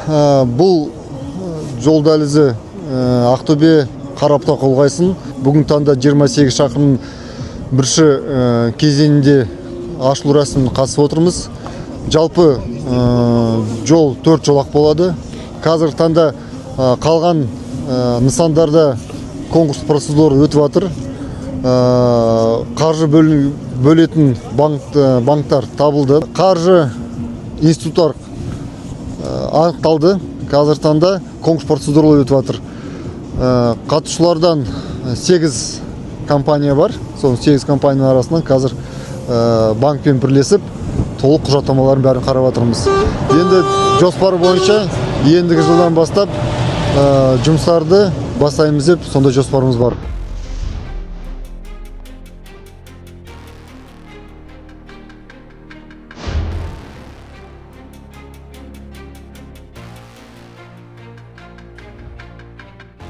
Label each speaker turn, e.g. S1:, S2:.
S1: бұл жол дәлізі Ақтөбе Қарабұтақ қолғайсын бүгін таңда 28 шақырым бірінші кезеңінде ашылу рәсіміне қатысып отырмыз. Жалпы жол 4 жолақ болады. Қазіргі таңда қалған нысандарда конкурс процедура өтіп жатыр. Қаржы бөлетін банктар табылды. Қаржы институттар анықталды. Қазіргі таңда конкурс процедуралары өтіп жатыр. Қатысушылардан 8 компания бар. Соның 8 компания арасынан қазір банкпен бірлесіп толық құжаттамаларын бәрін қарап жатырмыз. Енді жоспар бойынша ендігі жылдан бастап жұмыстарды бастаймыз деп сондай жоспарымыз бар.